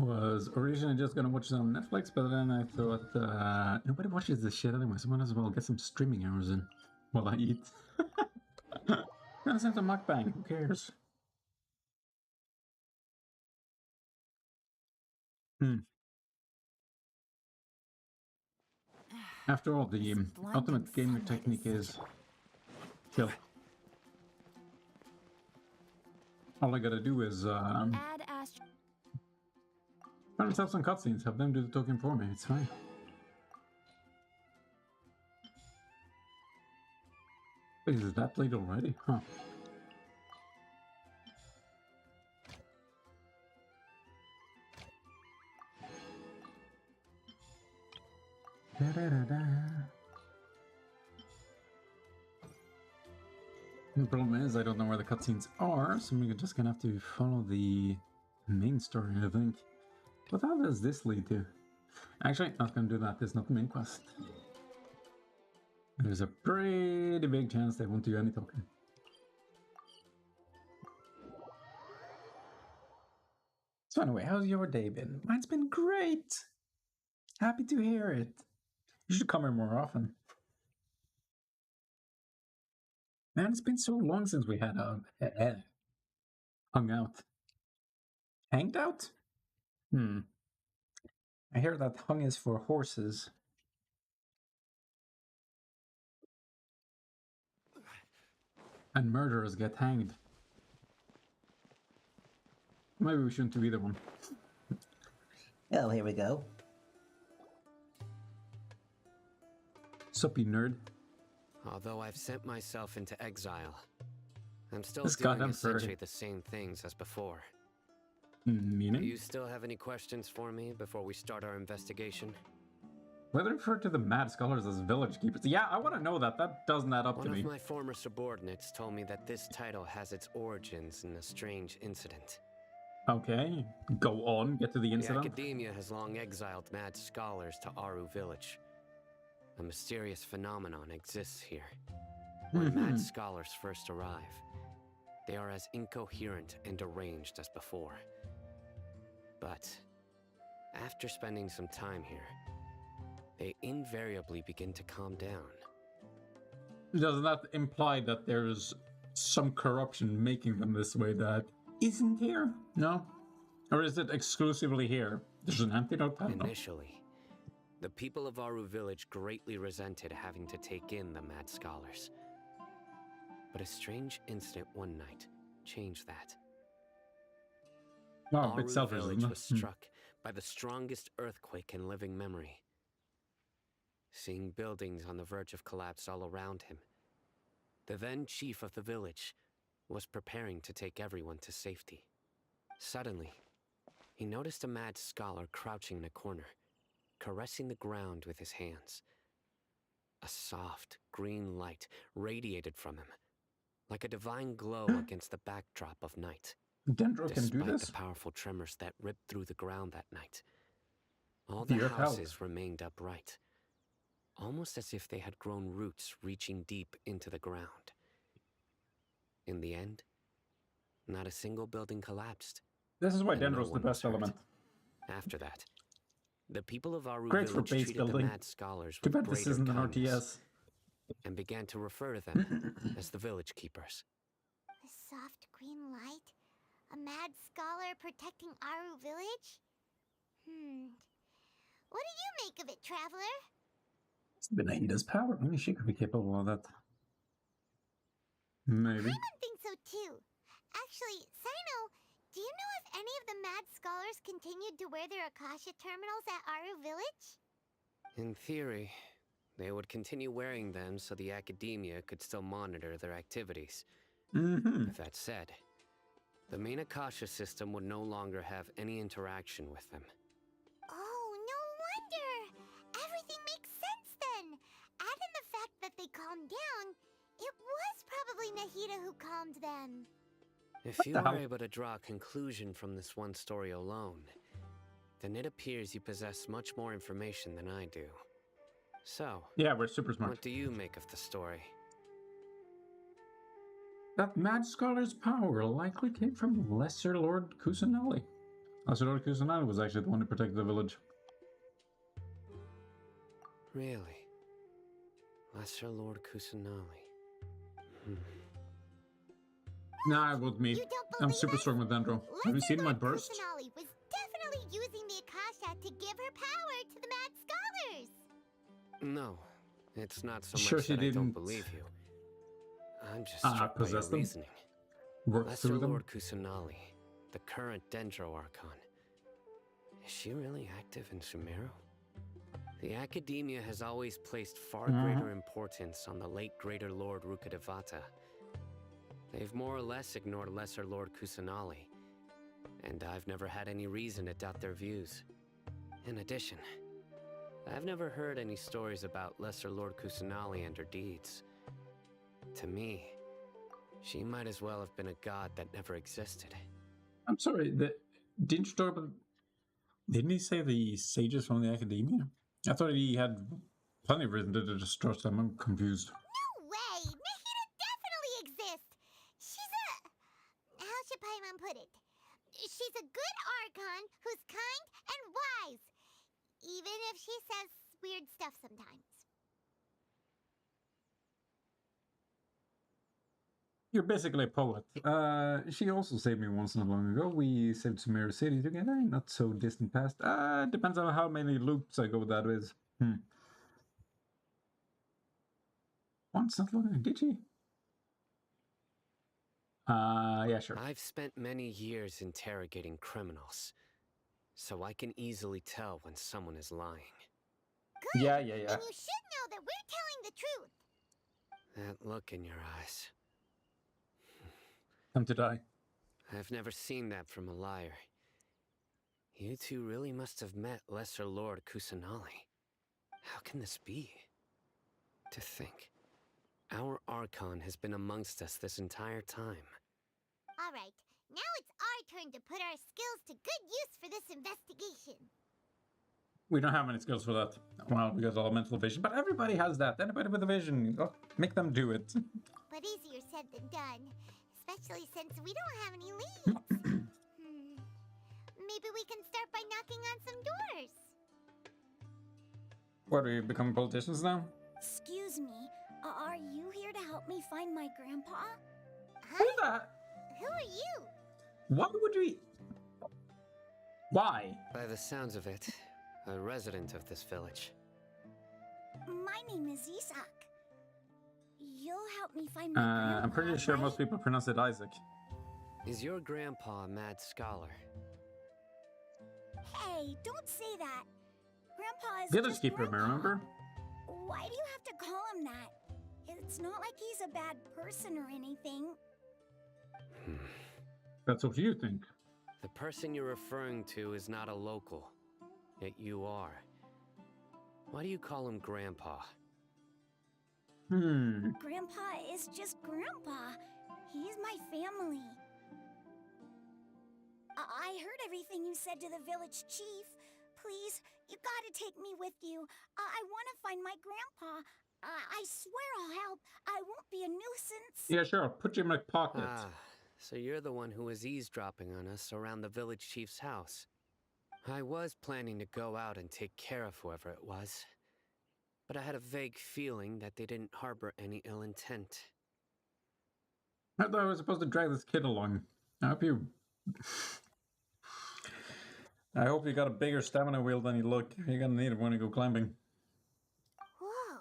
Was originally just gonna watch it on Netflix, but then I thought nobody watches this shit anyway, so might as well get some streaming hours in while I eat. Gonna send some mukbang, who cares? After all, the ultimate gamer technique is chill. All I gotta do is find myself some cutscenes, have them do the talking for me, it's fine. Wait, is that played already? Huh. The problem is I don't know where the cutscenes are, so we're just gonna have to follow the main story, I think. What the hell does this lead to? Actually, not gonna do that, this is not the main quest. There's a pretty big chance they won't do any talking. So anyway, how's your day been? Mine's been great! Happy to hear it. You should come here more often. Man, it's been so long since we had hung out. Hanged out? I hear that hung is for horses. And murderers get hanged. Maybe we shouldn't do either one. Oh, here we go. Sup, you nerd? Although I've sent myself into exile, I'm still This doing goddamn essentially furry. the same things as before. Do Meaning? you still have any questions for me before we start our investigation? Whether refer to the mad scholars as village keepers. Yeah, I want to know that. That doesn't add up to me. One of my former subordinates told me that this title has its origins in a strange incident. Okay, go on, get to the incident. The academia has long exiled mad scholars to Aru village. A mysterious phenomenon exists here. When mad scholars first arrive, they are as incoherent and deranged as before. But after spending some time here, they invariably begin to calm down. Does that imply that there's some corruption making them this way that isn't here? No? Or is it exclusively here? There's an antidote? I don't know. Initially, the people of Aru village greatly resented having to take in the mad scholars. But a strange incident one night changed that. Oh, a bit Aru selfish, village isn't it? was struck by the strongest earthquake in living memory. Seeing buildings on the verge of collapse all around him, the then chief of the village was preparing to take everyone to safety. Suddenly, he noticed a mad scholar crouching in a corner, caressing the ground with his hands. A soft, green light radiated from him, like a divine glow against the backdrop of night. Dendro can do Despite this? the powerful tremors that ripped through the ground that night, all The the earth held. houses remained upright, almost as if they had grown roots reaching deep into the ground. In the end, not a single building collapsed. This is why and no Dendro's the one best was hurt. element. After that, the people of Aru Great for village base treated building. the mad scholars Too with bad this greater isn't an kindness RTS. and began to refer to them as the village keepers. A soft green light? A mad scholar protecting Aru village? What do you make of it, traveler? It's Benahida's power. Only she could be capable of that. Maybe. I would think so too. Actually, Sino, do you know if any of the mad scholars continued to wear their Akasha terminals at Aru village? In theory, they would continue wearing them so the academia could still monitor their activities. With that said, the main Akasha system would no longer have any interaction with them. Oh, no wonder! Everything makes sense then! Add in the fact that they calmed down, it was probably Nahida who calmed them. If you the were hell? able to draw a conclusion from this one story alone, then it appears you possess much more information than I do. So, Yeah, we're super smart. what do you make of the story? That mad scholar's power likely came from Lesser Lord Kusanali. Lord Kusanagi was actually the one who protected the village. Really? Lesser Lord Kusanali. Nah, with me. You don't I'm believe super us? strong with Dendro. Have you seen my Lord burst? Kusanali was definitely using the Akasha to give her power to the mad scholars. No, it's not so Sure much she that I don't didn't believe you. I'm just struck by your possess them? reasoning. Work Lesser through them? Lord Kusanali, the current Dendro Archon. Is she really active in Sumeru? The Academia has always placed far greater importance on the late Greater Lord Rukkhadevata. They've more or less ignored Lesser Lord Kusanali, and I've never had any reason to doubt their views. In addition, I've never heard any stories about Lesser Lord Kusanali and her deeds. To me, she might as well have been a god that never existed. I'm sorry, didn't you talk about... Didn't he say the sages from the Academia? I thought he had plenty of reason to distrust them. I'm confused. No way! Nahida definitely exists! She's a... How should Paimon put it? She's a good Archon who's kind and wise. Even if she says weird stuff sometimes. You're basically a poet. She also saved me once not long ago. We saved Sumeru City together, not so distant past. Depends on how many loops I go that with. Once not long ago, did she? Yeah, sure. I've spent many years interrogating criminals, so I can easily tell when someone is lying. Good! Yeah. And you should know that we're telling the truth. That look in your eyes. Time to die. I've never seen that from a liar. You two really must have met Lesser Lord Kusanali. How can this be? To think, our Archon has been amongst us this entire time. Alright, now it's our turn to put our skills to good use for this investigation. We don't have any skills for that. Well, we got elemental vision, but everybody has that. Anybody with a vision, make them do it. But easier said than done. Especially since we don't have any leads. Maybe we can start by knocking on some doors. What, are you becoming politicians now? Excuse me, are you here to help me find my grandpa? Who Huh? the... Who are you? What would we... Why? By the sounds of it, a resident of this village. My name is Isak. You'll help me find my grandpa, I'm pretty sure right? most people pronounce it Isaac. Is your grandpa a mad scholar? Hey, don't say that. Grandpa is Village just keeper, Grandpa. remember? Why do you have to call him that? It's not like he's a bad person or anything. That's what you think. The person you're referring to is not a local, yet you are. Why do you call him Grandpa? Grandpa is just Grandpa. He's my family. I heard everything you said to the village chief. Please, you gotta take me with you. I want to find my grandpa. I swear I'll help. I won't be a nuisance. Yeah, sure, I'll put you in my pocket. So you're the one who was eavesdropping on us around the village chief's house. I was planning to go out and take care of whoever it was, but I had a vague feeling that they didn't harbor any ill intent. I thought I was supposed to drag this kid along. I hope you... I hope you got a bigger stamina wheel than you look. You're gonna need it when you go climbing. Whoa.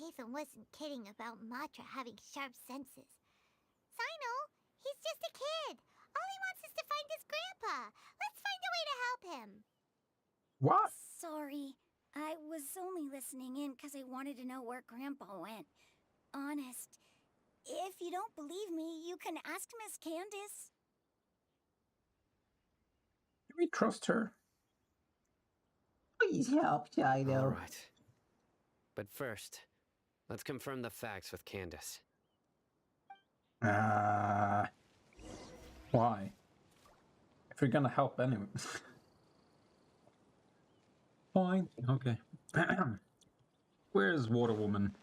Ethan wasn't kidding about Matra having sharp senses. Sino, he's just a kid. All he wants is to find his grandpa. Let's find a way to help him. What? Sorry. I was only listening in because I wanted to know where Grandpa went. Honest. If you don't believe me, you can ask Miss Candace. Can we trust her? Please help, Chino. All right. But first, let's confirm the facts with Candace. Why? If you're gonna help anyway. Fine. Okay. Where's Water Woman?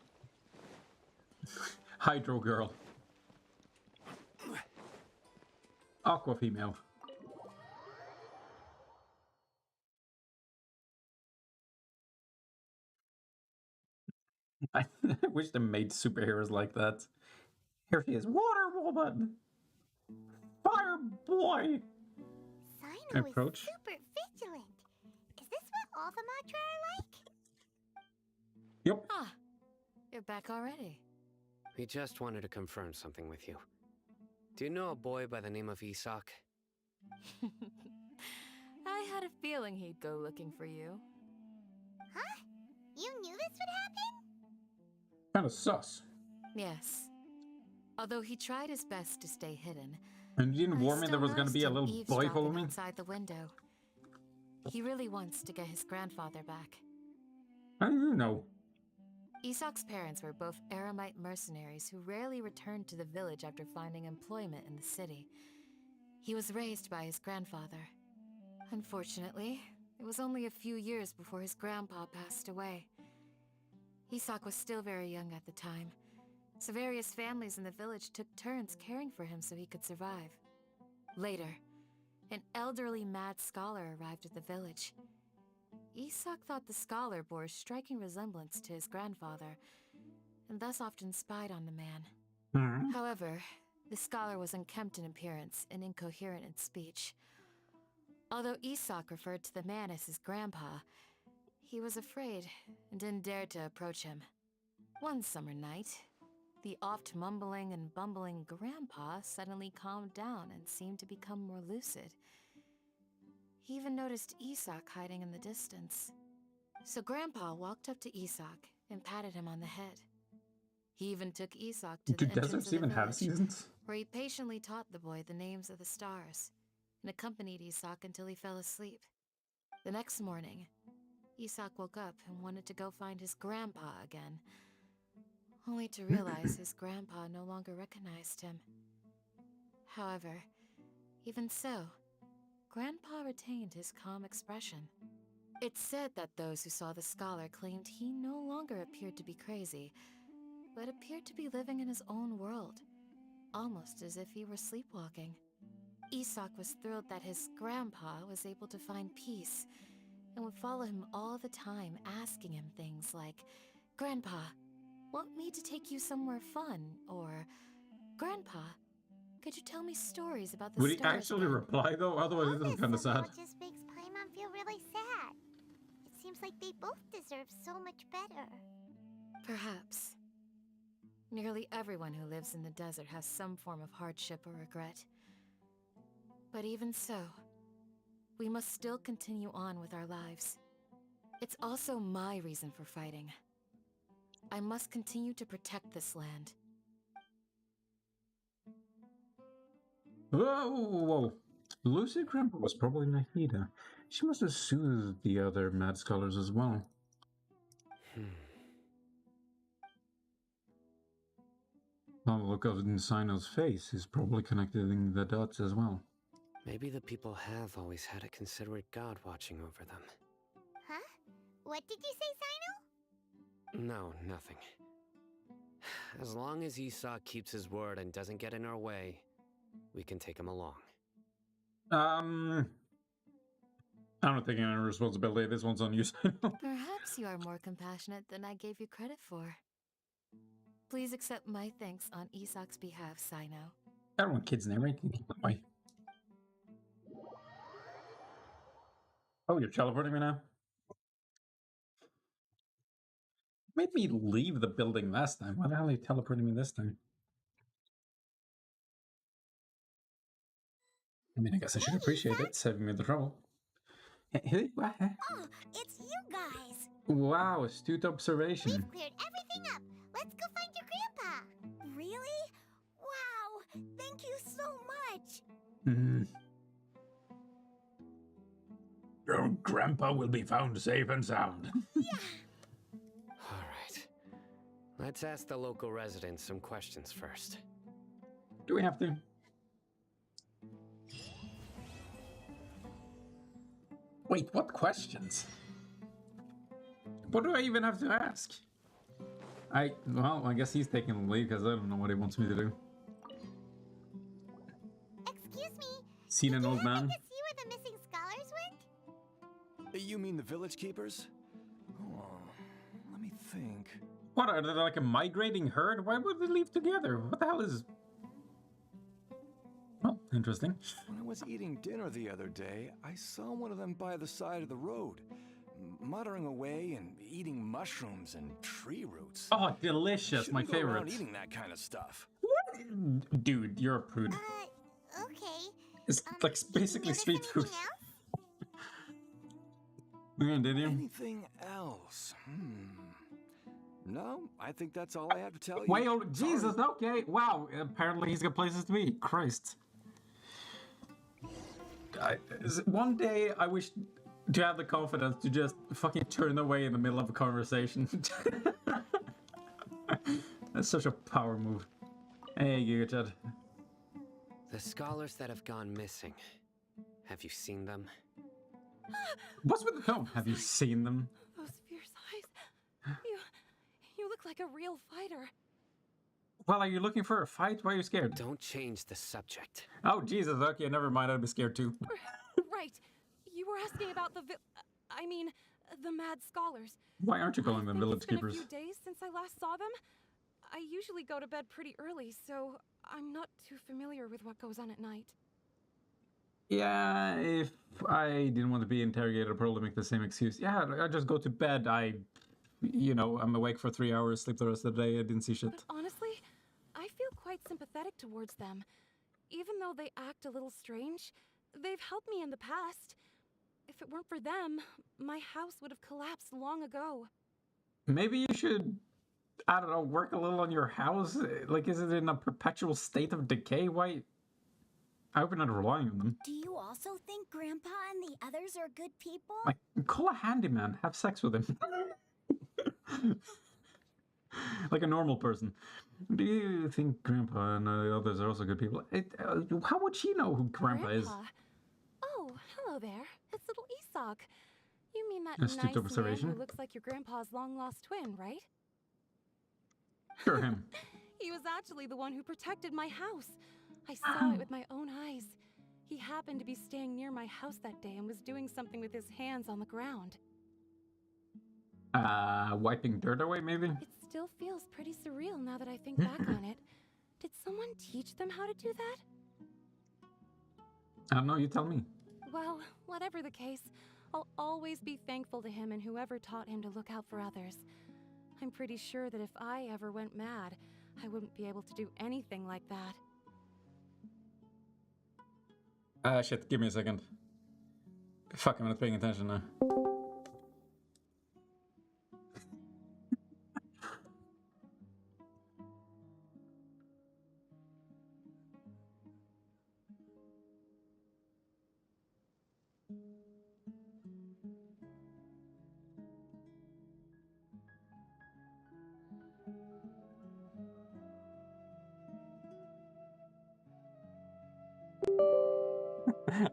Hydro Girl. Aqua Female. I wish they made superheroes like that. Here she is, water woman, fire boy. Sino Approach. is super vigilant. Is this what all the Matra are like? Yep. Ah, you're back already. We just wanted to confirm something with you. Do you know a boy by the name of Isak? I had a feeling he'd go looking for you. Huh? You knew this would happen? Kind of sus. Yes. Although he tried his best to stay hidden, And you didn't I warn me still there was going to noticed be a him little boy eavesdropping following me? outside the window. He really wants to get his grandfather back. How do you know? Isak's parents were both Aramite mercenaries who rarely returned to the village after finding employment in the city. He was raised by his grandfather. Unfortunately, it was only a few years before his grandpa passed away. Isak was still very young at the time, so various families in the village took turns caring for him so he could survive. Later, an elderly mad scholar arrived at the village. Isak thought the scholar bore a striking resemblance to his grandfather, and thus often spied on the man. Hmm. However, the scholar was unkempt in appearance and incoherent in speech. Although Isak referred to the man as his grandpa, he was afraid and didn't dare to approach him. One summer night, the oft mumbling and bumbling grandpa suddenly calmed down and seemed to become more lucid. He even noticed Isak hiding in the distance. So Grandpa walked up to Isak and patted him on the head. He even took Isak to Do the entrance deserts of the even have village, seasons? where he patiently taught the boy the names of the stars and accompanied Isak until he fell asleep. The next morning, Isak woke up and wanted to go find his grandpa again, only to realize his grandpa no longer recognized him. However, even so, Grandpa retained his calm expression. It's said that those who saw the scholar claimed he no longer appeared to be crazy, but appeared to be living in his own world, almost as if he were sleepwalking. Isak was thrilled that his grandpa was able to find peace and would follow him all the time, asking him things like, "Grandpa, want me to take you somewhere fun?" Or, "Grandpa, could you tell me stories about the Would he stars actually again?" reply though? Otherwise, All this is this kind of somehow sad. just makes Paimon feel really sad. It seems like they both deserve so much better. Perhaps. Nearly everyone who lives in the desert has some form of hardship or regret. But even so, we must still continue on with our lives. It's also my reason for fighting. I must continue to protect this land. Whoa, whoa, whoa. Lucy Grandpa was probably Nahida. She must have soothed the other mad scholars as well. On the look of Sino's face, he's probably connecting the dots as well. Maybe the people have always had a considerate god watching over them. Huh? What did you say, Sino? No, nothing. As long as Esau keeps his word and doesn't get in our way, we can take him along. I'm not taking any responsibility. This one's on you, Sino. Perhaps you are more compassionate than I gave you credit for. Please accept my thanks on Isak's behalf, Sino. I don't want kids narrating. Why? Oh, you're teleporting me now? Made me leave the building last time. Why the hell are you teleporting me this time? I mean, I guess I should appreciate it, saving me the trouble. Oh, it's you guys. Wow, astute observation. We've cleared everything up. Let's go find your grandpa. Really? Wow, thank you so much. Your grandpa will be found safe and sound. All right. Let's ask the local residents some questions first. Do we have to? Wait, what questions? What do I even have to ask? Well, I guess he's taking the lead because I don't know what he wants me to do. Excuse me. Seen did an you old happen man? to see where the missing scholars went? You mean the village keepers? Oh, let me think. What, are they like a migrating herd? Why would they leave together? What the hell is... Oh, interesting. When I was eating dinner the other day, I saw one of them by the side of the road, muttering away and eating mushrooms and tree roots. Oh, delicious, my Shouldn't go around favorite. eating that kind of stuff. What? Dude, you're a prude. Okay. It's like Did you basically notice street food. anything else? Yeah, did you? Anything else? No, I think that's all I have to tell you. Wait, oh, Sorry. Jesus, okay. Wow, apparently he's got places to be. Christ. One day I wish to have the confidence to just fucking turn away in the middle of a conversation. That's such a power move. Hey, GigaChad. The scholars that have gone missing. Have you seen them? What's with the tone? Have you seen them? Those fierce eyes. You look like a real fighter. Well, are you looking for a fight? Why are you scared? Don't change the subject. Oh, Jesus, okay, never mind. I'd be scared too. Right. You were asking about the the mad scholars. Why aren't you calling them I think village it's been keepers? a few days since I last saw them. I usually go to bed pretty early, so I'm not too familiar with what goes on at night. Yeah, if I didn't want to be interrogated, I'd probably make the same excuse. Yeah, I just go to bed. I'm awake for 3 hours, sleep the rest of the day. I didn't see shit. But honestly, I feel quite sympathetic towards them. Even though they act a little strange, they've helped me in the past. If it weren't for them, my house would have collapsed long ago. Maybe you should, I don't know, work a little on your house. Like, is it in a perpetual state of decay? Why? I hope you're not relying on them. Do you also think Grandpa and the others are good people? Like, call a handyman. Have sex with him. Like a normal person. Do you think Grandpa and the others are also good people? How would she know who Grandpa is? Oh, hello there. It's little Isak. You mean that Astute nice man observation. who looks like your grandpa's long-lost twin, right? Sure, him. He was actually the one who protected my house. I saw it with my own eyes. He happened to be staying near my house that day and was doing something with his hands on the ground. Wiping dirt away, maybe? It still feels pretty surreal now that I think back on it. Did someone teach them how to do that? I don't know, you tell me. Well, whatever the case, I'll always be thankful to him and whoever taught him to look out for others. I'm pretty sure that if I ever went mad, I wouldn't be able to do anything like that. Shit, give me a second. Fuck, I'm not paying attention now.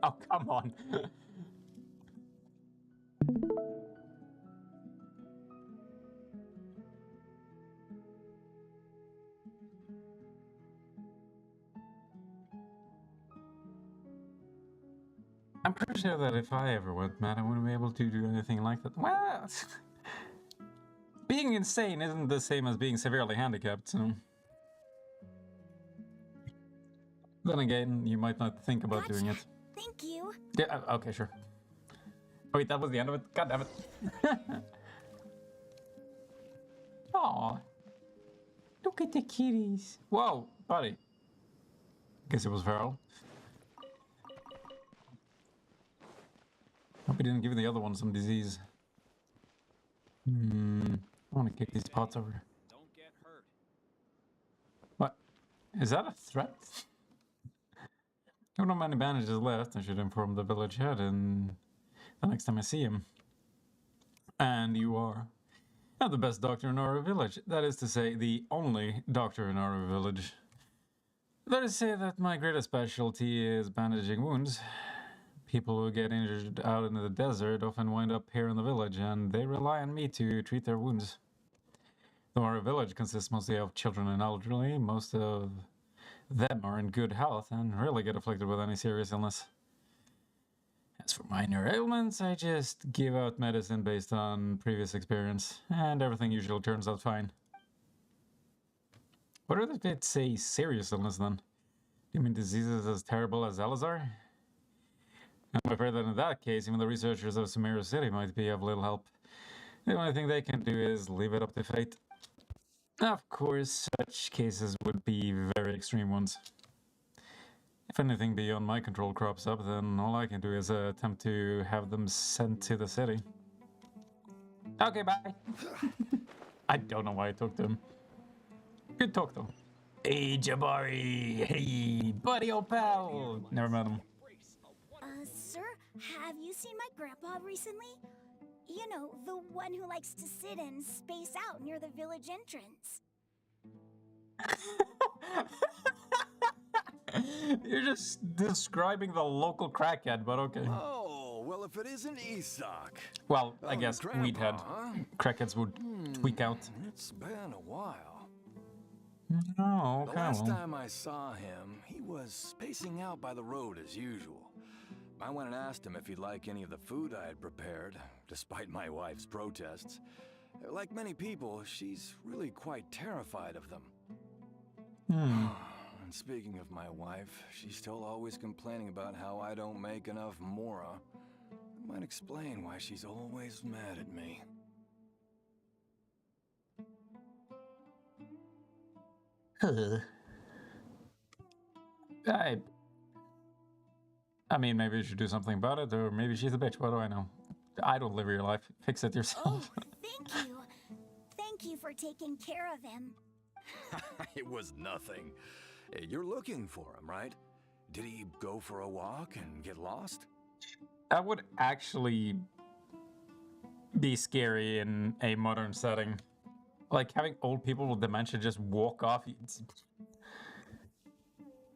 Oh, come on. I'm pretty sure that if I ever went mad, I wouldn't be able to do anything like that. Well, being insane isn't the same as being severely handicapped, so... Then again, you might not think about doing it. Thank you. Yeah, okay, sure. Oh, wait, that was the end of it? God damn it. Aw. Look at the kitties. Whoa, buddy. Guess it was feral. Hope we didn't give the other one some disease. I want to kick these pots over. Don't get hurt. What? Is that a threat? I have not many bandages left. I should inform the village head and the next time I see him. And you are the best doctor in our village. That is to say, the only doctor in our village. Let us say that my greatest specialty is bandaging wounds. People who get injured out in the desert often wind up here in the village, and they rely on me to treat their wounds. Though our village consists mostly of children and elderly, most of them are in good health and rarely get afflicted with any serious illness. As for minor ailments, I just give out medicine based on previous experience, and everything usually turns out fine. What if they'd say serious illness then? Do you mean diseases as terrible as Elazar? I'm afraid that in that case, even the researchers of Sumeru City might be of little help. The only thing they can do is leave it up to fate. Of course, such cases would be very extreme ones. If anything beyond my control crops up, then all I can do is attempt to have them sent to the city. Okay, bye. I don't know why I talked to him. Good talk, though. Hey, Jabari. Hey, buddy, old pal. Never met him. Sir, have you seen my grandpa recently? You know, the one who likes to sit and space out near the village entrance. You're just describing the local crackhead, but okay. Oh, well, if it isn't Isak. Well, I Oh, guess Grandpa, weedhead. huh? Crackheads would tweak out. It's been a while. Oh, The okay. last Well. time I saw him, he was spacing out by the road as usual. I went and asked him if he'd like any of the food I had prepared, despite my wife's protests. Like many people, she's really quite terrified of them. And speaking of my wife, she's still always complaining about how I don't make enough mora. That might explain why she's always mad at me. I mean, maybe you should do something about it, or maybe she's a bitch. What do I know? I don't live your life. Fix it Oh, yourself. thank you. Thank you for taking care of him. It was nothing. You're looking for him, right? Did he go for a walk and get lost? That would actually be scary in a modern setting. Like having old people with dementia just walk off.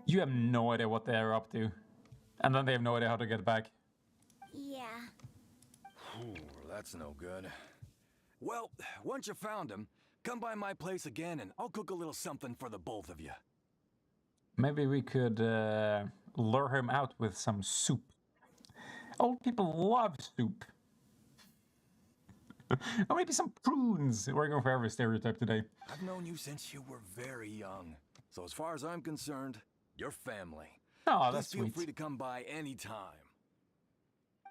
You have no idea what they're up to. And then they have no idea how to get back. Yeah. Ooh, that's no good. Well, once you found him, come by my place again and I'll cook a little something for the both of you. Maybe we could lure him out with some soup. Old people love soup. Or maybe some prunes. We're going for every stereotype today. I've known you since you were very young. So as far as I'm concerned, you're family. Oh, Please that's feel sweet. free to come by anytime.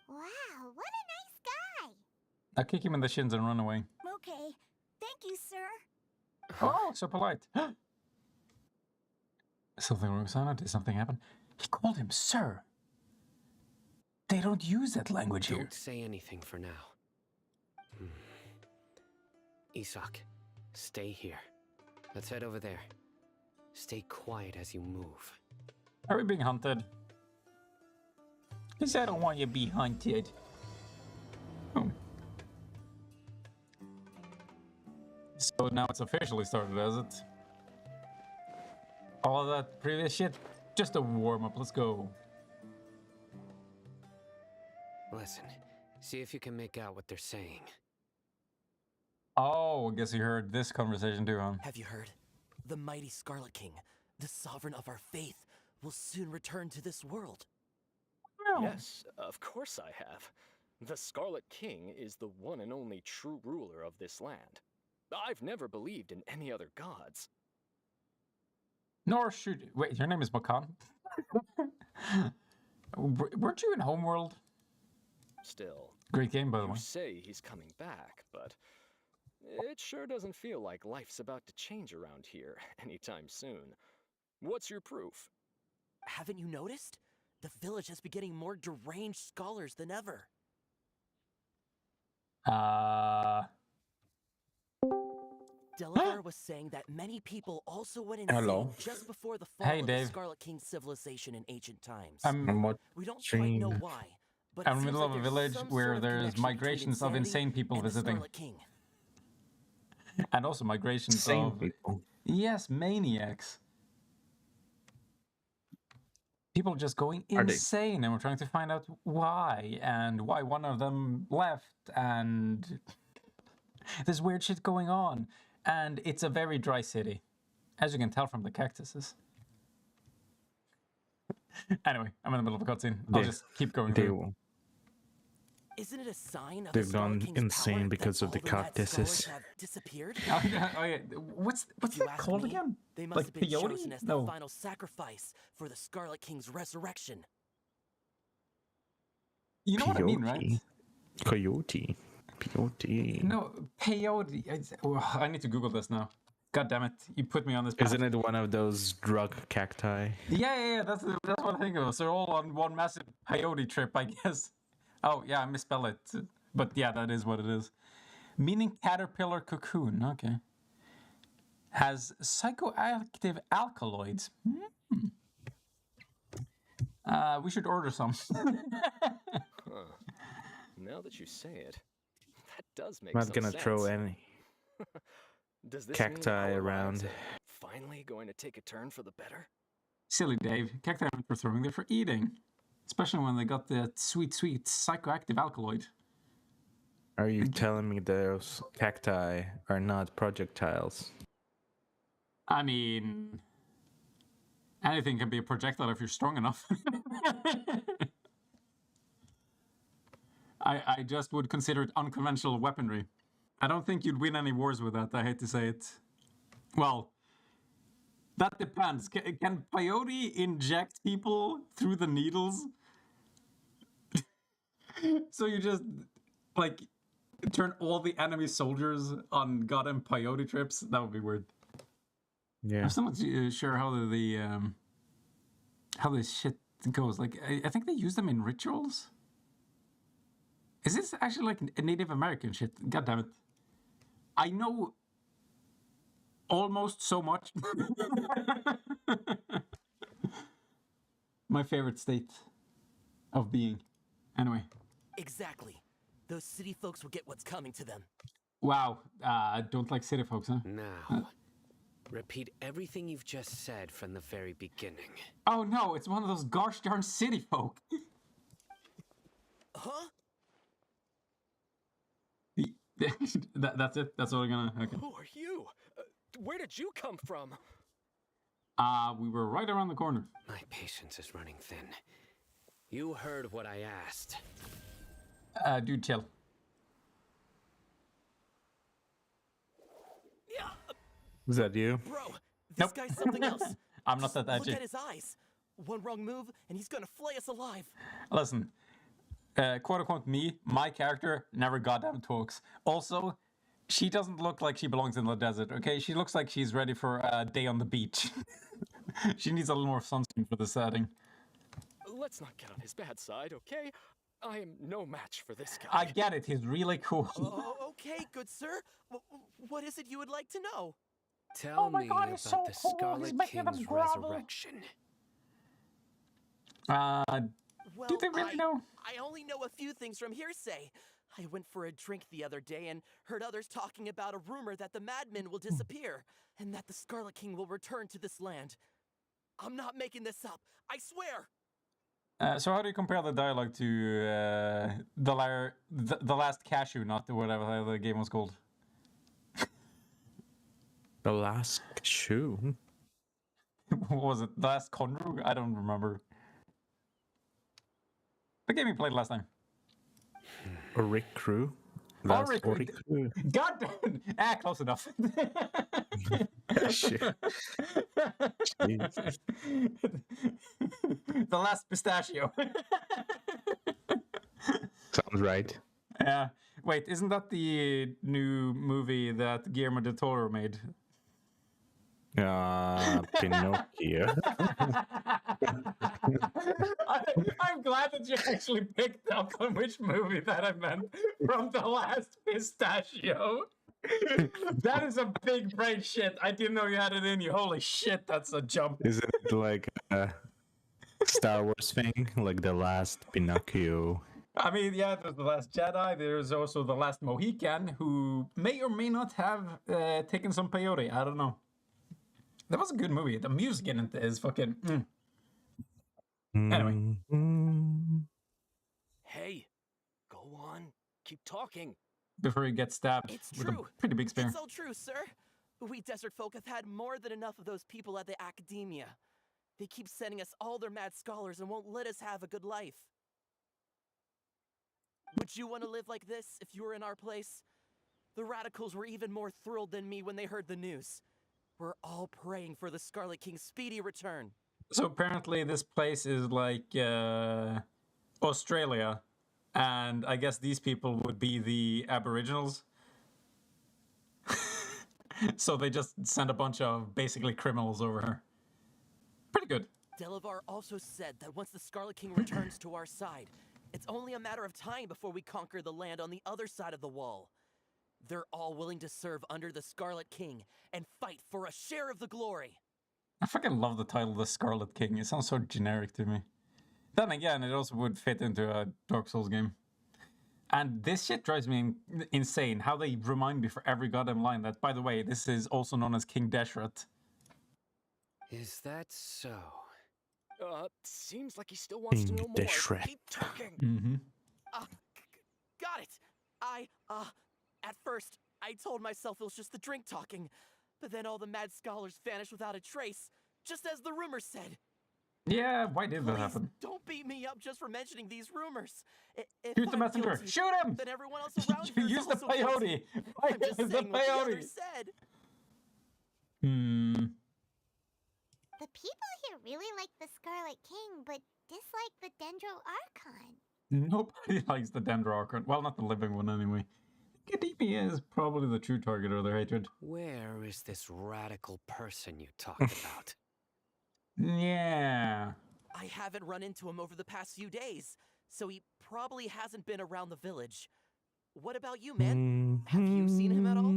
Wow, what a nice guy. I'll kick him in the shins and run away. Okay. Thank you, sir. Oh, so polite. Something wrong, Sana? Did something happen? He called him sir. They don't use that language here. Don't say anything for now. Isak, stay here. Let's head over there. Stay quiet as you move. Are we being hunted? Because I don't want you to be hunted. Oh. So now it's officially started, has it? All of that previous shit? Just a warm-up, let's go. Listen, see if you can make out what they're saying. Oh, I guess you heard this conversation too, huh? Have you heard? The mighty Scarlet King, the sovereign of our faith, will soon return to this world. No. Yes, of course I have. The Scarlet King is the one and only true ruler of this land. I've never believed in any other gods. Nor should you. Wait, your name is Makan? Weren't you in Homeworld? Still, Great game, by the you way. say he's coming back, but it sure doesn't feel like life's about to change around here anytime soon. What's your proof? Haven't you noticed? The village has been getting more deranged scholars than ever. Delaware was saying that many people also went insane Hello. just before the fall Hey, of Dave. the Scarlet King's civilization in ancient times. I'm We don't quite know watching. why, but it I'm in the seems middle like of a there's village some where sort of there's connection migrations between of insane insanity people and the visiting. Scarlet King. And also migrations Same of... people. Yes, maniacs. People just going Are they? insane, and we're trying to find out why, and why one of them left, and there's weird shit going on. And it's a very dry city, as you can tell from the cactuses. Anyway, I'm in the middle of a cutscene. I'll They- just keep going They through. will. Isn't it a sign of They've the Scarlet gone King's insane power because that of the all mad cactuses. scholars have disappeared? Oh, yeah, oh, yeah. What's If you that ask called me, again? They must Like have been peyote? chosen as the No. final sacrifice for the Scarlet King's resurrection. You know what I mean, right? Coyote. Peyote. No, peyote. I need to Google this now. God damn it! You put me on this path. Isn't it one of those drug cacti? Yeah. That's what I think of. So they're all on one massive peyote trip, I guess. Oh yeah, I misspelled it, but yeah, that is what it is. Meaning caterpillar cocoon. Okay. Has psychoactive alkaloids. We should order some. Huh. Now that you say it, that does make Not some gonna sense. throw any Does this cacti mean our lives around. are finally going to take a turn for the better? Silly Dave. Cacti aren't for throwing, they're for eating. Especially when they got the sweet psychoactive alkaloid. Are you telling me those cacti are not projectiles? I mean, anything can be a projectile if you're strong enough. I just would consider it unconventional weaponry. I don't think you'd win any wars with that, I hate to say it. Well, that depends. Can peyote inject people through the needles? So you just, like, turn all the enemy soldiers on goddamn peyote trips? That would be weird. Yeah. I'm still not sure how how this shit goes. Like, I think they use them in rituals. Is this actually like a Native American shit? God damn it! I know almost so much. My favorite state of being. Anyway. Exactly. Those city folks will get what's coming to them. Wow. I don't like city folks, huh? Now, repeat everything you've just said from the very beginning. Oh no, it's one of those gosh darn city folk. Huh? That's it? That's all we're gonna... Okay. Who are you? Where did you come from? We were right around the corner. My patience is running thin. You heard what I asked. Dude, chill. Yeah. Was that you? Bro, this Nope. guy's something else. I'm not that edgy. Look at his eyes. One wrong move, and he's gonna flay us alive. Listen, quote unquote me, my character never goddamn talks. Also, she doesn't look like she belongs in the desert, okay? She looks like she's ready for a day on the beach. She needs a little more sunscreen for the setting. Let's not get on his bad side, okay? I am no match for this guy. I get it, he's really cool. Oh, okay, good sir. What is it you would like to know? Tell my me God, about he's so the cool. He's Scarlet making them King's grovel. resurrection. Well, Do they really know? I only know a few things from hearsay. I went for a drink the other day and heard others talking about a rumor that the madmen will disappear and that the Scarlet King will return to this land. I'm not making this up. I swear. So how do you compare the dialogue to the last cashew nut or whatever the game was called? The last shoe? What was it? The last Conru? I don't remember. The game we played last time. Oric Crew? Oric Crew. God damn! Close enough. Shit. Jesus. The last pistachio. Sounds right. Yeah. Wait, isn't that the new movie that Guillermo del Toro made? Pinocchio. I'm glad that you actually picked up on which movie that I meant from the last pistachio. That is a big brain shit. I didn't know you had it in you. Holy shit, that's a jump. Isn't it like a Star Wars thing? Like the last Pinocchio? I mean, yeah, there's The Last Jedi. There's also The Last Mohican, who may or may not have taken some peyote. I don't know. That was a good movie. The music in it is fucking... Anyway. Hey, go on. Keep talking. Before he gets stabbed It's with true. a pretty big spear. It's all true, sir. We desert folk have had more than enough of those people at the academia. They keep sending us all their mad scholars and won't let us have a good life. Would you want to live like this if you were in our place? The radicals were even more thrilled than me when they heard the news. We're all praying for the Scarlet King's speedy return. So apparently this place is like Australia, and I guess these people would be the Aboriginals. So they just send a bunch of basically criminals over here. Pretty good. Delavar also said that once the Scarlet King returns to our side, it's only a matter of time before we conquer the land on the other side of the wall. They're all willing to serve under the Scarlet King and fight for a share of the glory. I fucking love the title, The Scarlet King. It sounds so generic to me. Then again, it also would fit into a Dark Souls game. And this shit drives me insane, how they remind me for every goddamn line that, by the way, this is also known as King Deshret. Is that so? Seems like he still wants to know more. Keep talking. Mm-hmm. Got it. At first, I told myself it was just the drink talking, but then all the mad scholars vanished without a trace, just as the rumors said. Yeah, why did that happen? Don't beat me up just for mentioning these rumors. If Shoot the I'm messenger! guilty, Shoot him! then everyone else around here is Use the also guilty. peyote! I'm just Use the saying what the peyote! others said. The people here really like the Scarlet King, but dislike the Dendro Archon. Nobody likes the Dendroarchon. Well, not the living one, anyway. Kadimi is probably the true target of their hatred. Where is this radical person you talked about? Yeah. I haven't run into him over the past few days, so he probably hasn't been around the village. What about you, man? Have you seen him at all?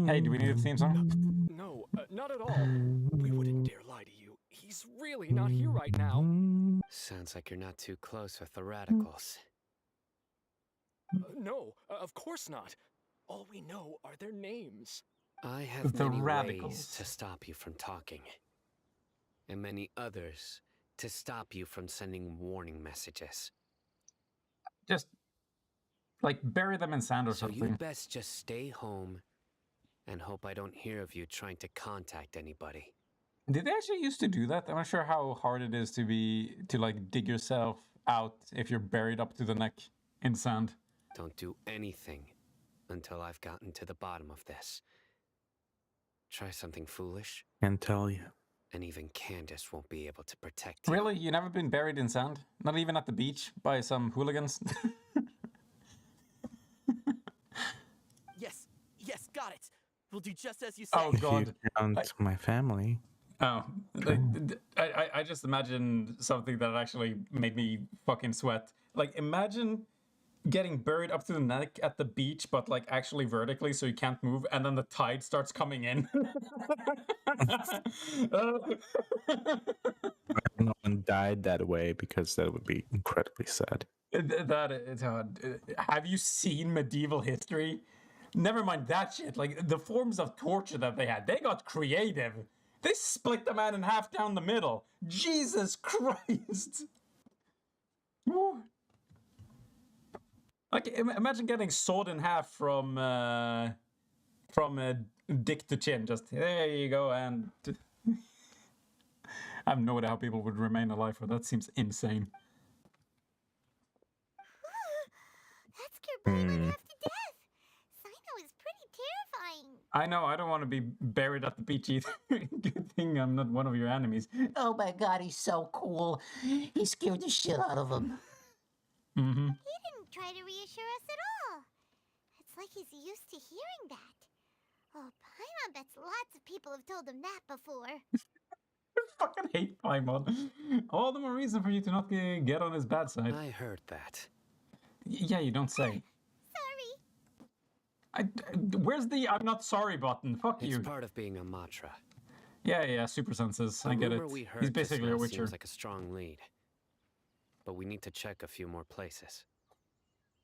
Hey, do we need a theme song? No, not at all. We wouldn't dare lie to you. He's really not here right now. Sounds like you're not too close with the radicals. No, of course not. All we know are their names. I have The many radicals. ways to stop you from talking. And many others to stop you from sending warning messages. Just, like, bury them in sand or So something. you best just stay home and hope I don't hear of you trying to contact anybody. Did they actually used to do that? I'm not sure how hard it is to like dig yourself out if you're buried up to the neck in sand. Don't do anything until I've gotten to the bottom of this. Try something foolish, Can't tell you. and even Candace won't be able to protect you. Really? You never been buried in sand? Not even at the beach by some hooligans? Yes, got it. We'll do just as you say. Oh, God. If you count my family. Oh, I just imagined something that actually made me fucking sweat. Like, imagine getting buried up to the neck at the beach, but like actually vertically, so you can't move, and then the tide starts coming in. No one died that way because that would be incredibly sad. That is have you seen medieval history? Never mind that shit. Like the forms of torture that they had, they got creative. They split the man in half down the middle. Jesus Christ! Woo. Like imagine getting sawed in half from dick to chin. Just there you go, and I have no idea how people would remain alive for that. Seems insane. That scared Paimon half to death. Sino is pretty terrifying. I know, I don't want to be buried at the beach either. Good thing I'm not one of your enemies. Oh my god, he's so cool. He scared the shit out of him. Mm-hmm. He didn't try to reassure us at all. It's like he's used to hearing that. Oh, Paimon bets lots of people have told him that before. I fucking hate Paimon. All the more reason for you to not get on his bad side. I heard that. Yeah, you don't say. Sorry. Where's the I'm not sorry button? Fuck It's you. part of being a Matra. Yeah, super senses. I get it. We heard He's just basically now a witcher. seems like a strong lead. But we need to check a few more places.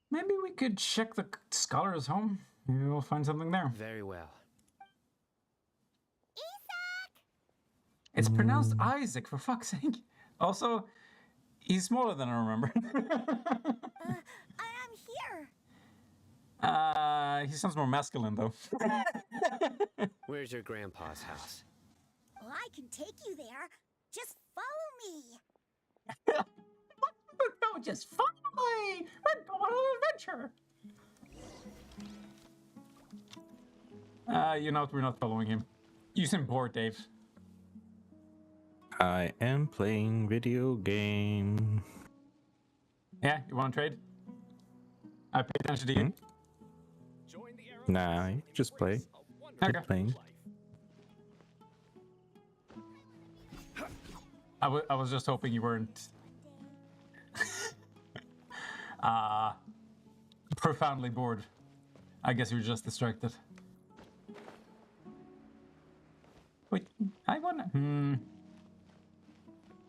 Maybe we could check the scholar's home. Maybe we'll find something there. Very well. Isak! It's pronounced Isaac, for fuck's sake. Also, he's smaller than I remember. I'm here. He sounds more masculine, though. Where's your grandpa's house? Well, I can take you there. Just follow me. just finally went on an adventure. You know what? We're not following him. Use him board, Dave. I am playing video game. Yeah, you want to trade? I pay attention to you. Nah, you just play. Okay. Good playing. I was just hoping you weren't profoundly bored. I guess you were just distracted. Wait, I wanna.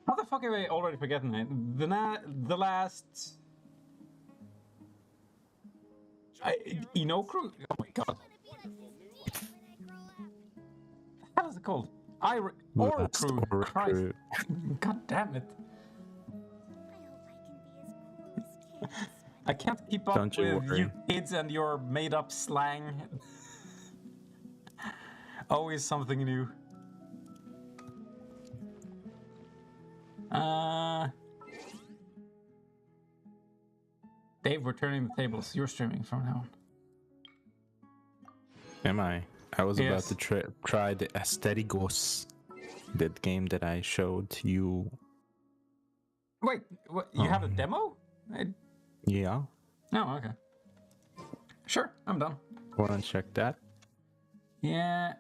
How the fuck am I already forgetting it? The last. Inokru? Oh my god. How is it called? Oricru. Christ. God damn it. I can't keep up Don't you with worry. you kids and your made up slang. Always something new. Dave, we're turning the tables. You're streaming from now on. Am I? I was about Yes. to try the Aestheticos, that game that I showed you. Wait, what, you have a demo? Yeah. Oh, okay. Sure, I'm done. Wanna check that? Yeah,